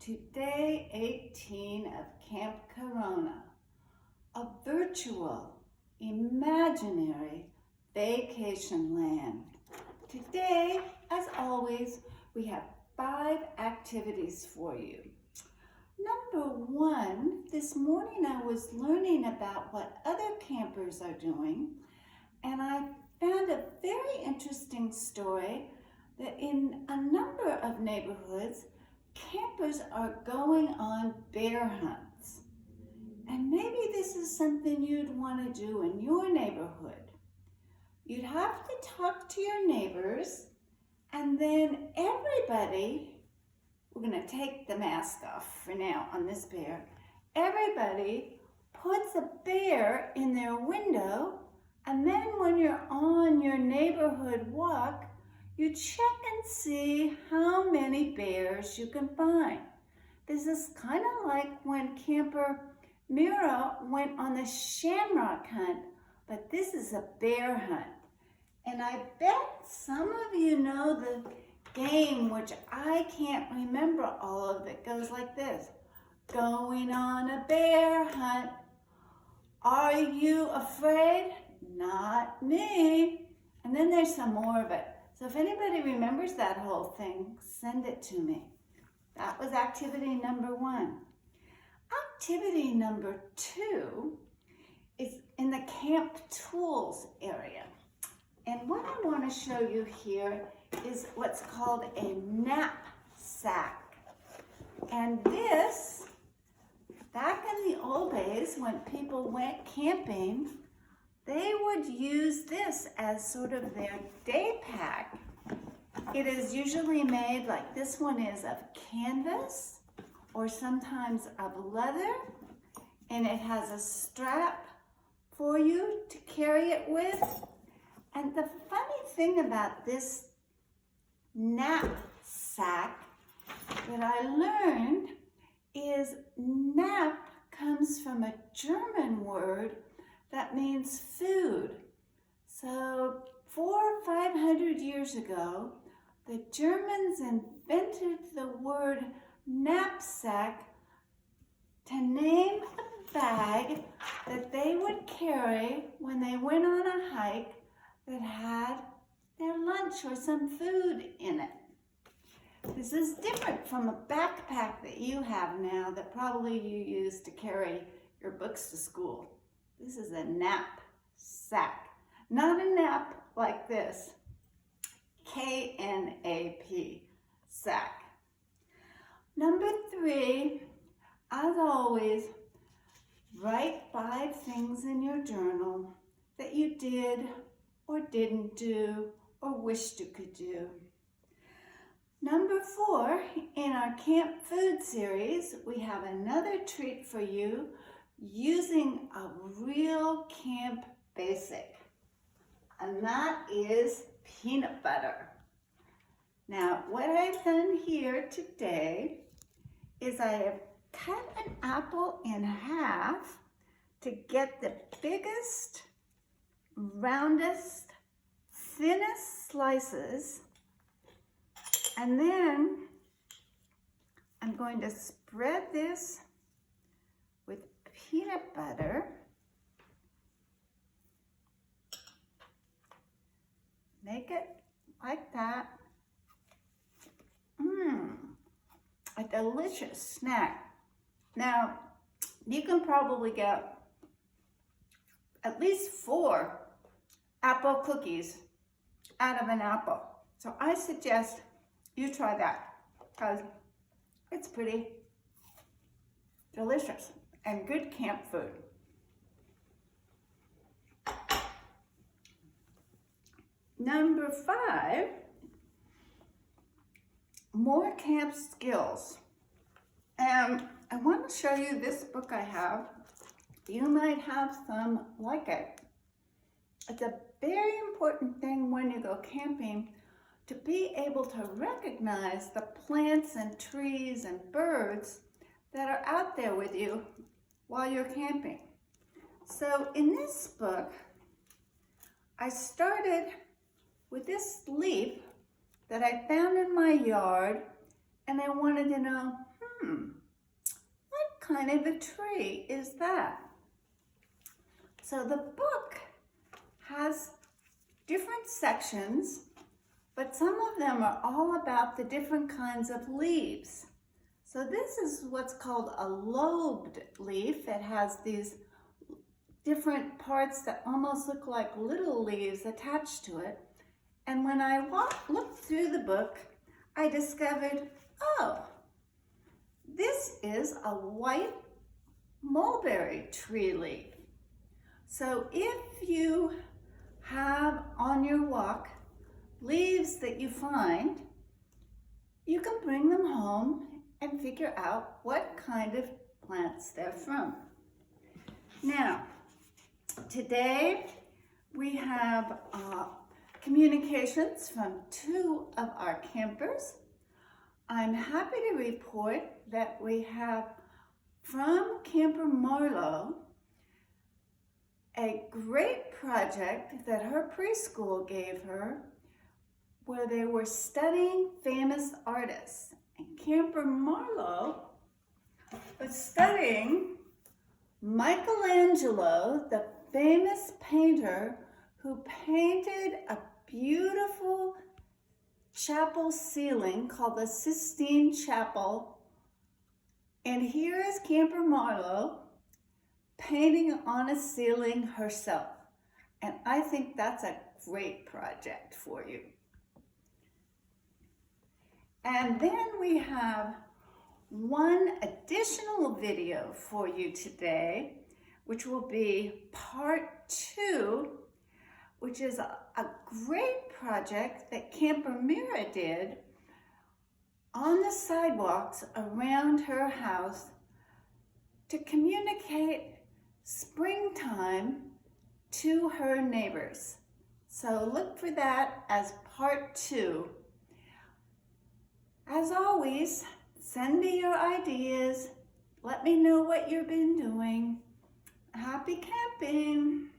to day 18 of Camp Corona, a virtual, imaginary vacation land. Today, as always, we have 5 activities for you. Number 1, this morning I was learning about what other campers are doing, and I found a very interesting story that in a number of neighborhoods, campers are going on bear hunts. And maybe this is something you'd want to do in your neighborhood. You'd have to talk to your neighbors, and then everybody, we're going to take the mask off for now on this bear, everybody puts a bear in their window, and then when you're on your neighborhood walk, you check and see how many bears you can find. This is kind of like when Camper Mira went on the shamrock hunt, but this is a bear hunt. And I bet some of you know the game, which I can't remember all of it, goes like this. Going on a bear hunt. Are you afraid? Not me. And then there's some more of it. So if anybody remembers that whole thing, send it to me. That was activity number 1. Activity number 2 is in the camp tools area. And what I want to show you here is what's called a knapsack. And this, back in the old days when people went camping, they would use this as sort of their day pack. It is usually made like this one is of canvas or sometimes of leather, and it has a strap for you to carry it with. And the funny thing about this knapsack that I learned is knap comes from a German word that means food. So 400 or 500 years ago, the Germans invented the word knapsack to name a bag that they would carry when they went on a hike that had their lunch or some food in it. This is different from a backpack that you have now that probably you use to carry your books to school. This is a knapsack, not a nap like this, K-N-A-P, sack. Number 3, as always, write 5 things in your journal that you did or didn't do or wished you could do. Number 4, in our Camp Food series, we have another treat for you using a real camp basic, and that is peanut butter. Now, what I've done here today is I have cut an apple in half to get the biggest, roundest, thinnest slices, and then I'm going to spread this with peanut butter. Make it like that. A delicious snack. Now, you can probably get at least 4 apple cookies out of an apple. So I suggest you try that because it's pretty delicious and good camp food. Number 5, more camp skills. And I want to show you this book I have. You might have some like it. It's a very important thing when you go camping to be able to recognize the plants and trees and birds that are out there with you while you're camping. So in this book, I started with this leaf that I found in my yard, And I wanted to know, what kind of a tree is that? So the book has different sections, but some of them are all about the different kinds of leaves. So this is what's called a lobed leaf. It has these different parts that almost look like little leaves attached to it. And when I looked through the book, I discovered, oh, this is a white mulberry tree leaf. So if you have on your walk leaves that you find, you can bring them home and figure out what kind of plants they're from. Now, today we have communications from 2 of our campers. I'm happy to report that we have from Camper Marlowe a great project that her preschool gave her where they were studying famous artists. And Camper Marlowe was studying Michelangelo, the famous painter who painted a beautiful chapel ceiling called the Sistine Chapel. And here is Camper Marlowe painting on a ceiling herself. And I think that's a great project for you. And then we have one additional video for you today, which will be part 2, which is a great project that Camper Mira did on the sidewalks around her house to communicate springtime to her neighbors. So look for that as part 2. As always, send me your ideas. Let me know what you've been doing. Happy camping!